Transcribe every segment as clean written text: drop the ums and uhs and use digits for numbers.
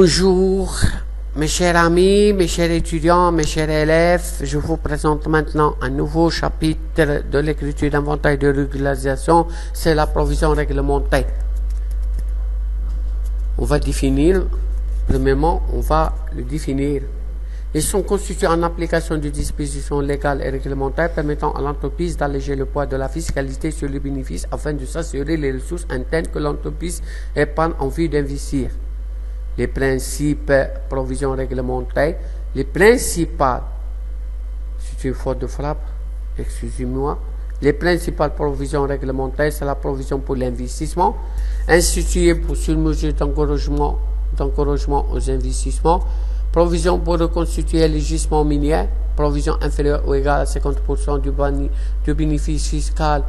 Bonjour mes chers amis, mes chers étudiants, mes chers élèves. Je vous présente maintenant un nouveau chapitre de l'écriture d'inventaire de régularisation, c'est la provision réglementée. On va définir, premièrement, on va le définir. Ils sont constitués en application de dispositions légales et réglementaires permettant à l'entreprise d'alléger le poids de la fiscalité sur les bénéfices afin de s'assurer les ressources internes que l'entreprise épargne en vue d'investir. Les principes provisions réglementaires, les principales, c'est une faute de frappe, excusez-moi, les principales provisions réglementaires, c'est la provision pour l'investissement, instituée pour surmesure d'encouragement aux investissements, provision pour reconstituer les gisements miniers, provision inférieure ou égale à 50% du bénéfice fiscal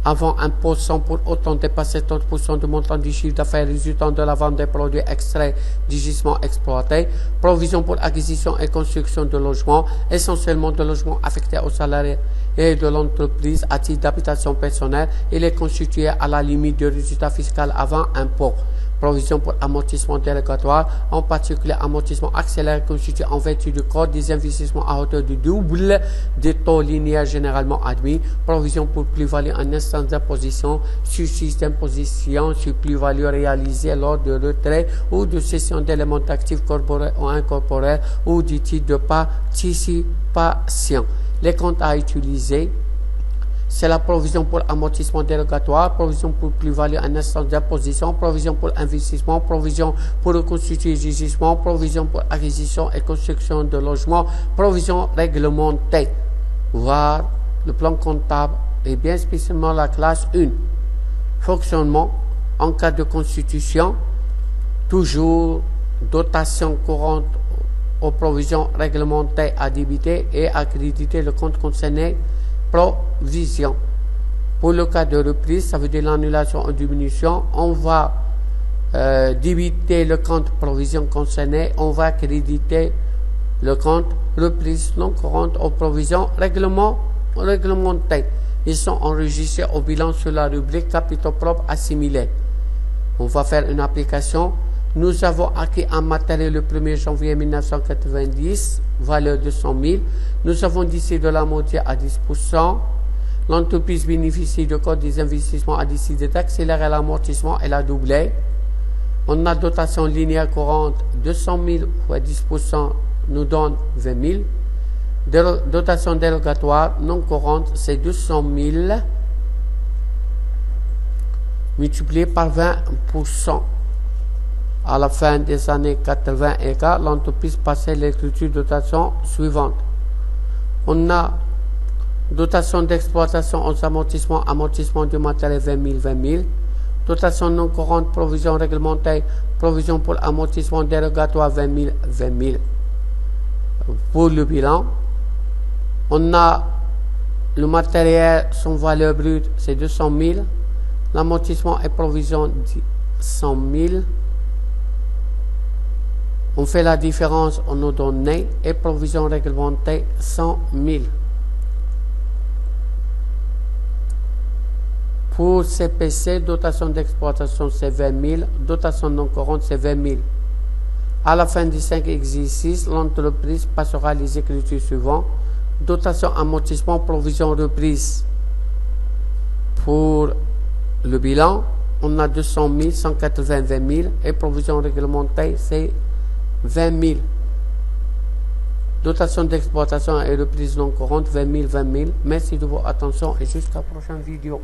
avant impôt sans pour autant dépasser 30% du montant du chiffre d'affaires résultant de la vente des produits extraits du gisement exploité, provision pour acquisition et construction de logements, essentiellement de logements affectés aux salariés et de l'entreprise à titre d'habitation personnelle. Il est constitué à la limite du résultat fiscal avant impôt. Provision pour amortissement dérogatoire, en particulier amortissement accéléré constitué en vertu du code des investissements à hauteur du double des taux linéaires généralement admis. Provision pour plus-value en instance d'imposition, sursis d'imposition sur plus-value réalisée lors de retrait ou de cession d'éléments d'actifs corporels ou incorporels ou du titre de participation. Les comptes à utiliser, c'est la provision pour amortissement dérogatoire, provision pour plus-value en instance d'imposition, provision pour investissement, provision pour reconstituer du gisement, provision pour acquisition et construction de logements, provision réglementée. Voir le plan comptable et bien spécialement la classe 1. Fonctionnement en cas de constitution, toujours dotation courante aux provisions réglementées à débiter et à créditer le compte concerné. Provision. Pour le cas de reprise, ça veut dire l'annulation ou diminution, on va débiter le compte provision concerné, on va créditer le compte reprise non courante aux provisions réglementées. Ils sont enregistrés au bilan sur la rubrique capitaux propres assimilés. On va faire une application. Nous avons acquis un matériel le 1er janvier 1990, valeur de 100 000. Nous avons décidé de l'amortir à 10%. L'entreprise bénéficie du code des investissements a décidé d'accélérer l'amortissement et l'a doublé. On a dotation linéaire courante de 100 000 fois 10% nous donne 20 000. Dotation dérogatoire non courante, c'est 200 000 multiplié par 20%. À la fin des années 80 et cas, l'entreprise passait l'écriture dotation suivante. On a dotation d'exploitation aux amortissements, amortissement du matériel 20 000. Dotation non courante, provision réglementaire, provision pour amortissement dérogatoire 20 000. Pour le bilan, on a le matériel, son valeur brute, c'est 200 000. L'amortissement et provision 100 000. On fait la différence, on nous donne et provision réglementée 100 000. Pour CPC, dotation d'exploitation c'est 20 000, dotation non courante c'est 20 000. À la fin du 5 exercice, l'entreprise passera les écritures suivantes. Dotation amortissement, provision reprise. Pour le bilan, on a 200 000, 180 000 et provision réglementée c'est 20 000. Dotation d'exploitation et reprise non courante 20 000. Merci de votre attention et jusqu'à la prochaine vidéo.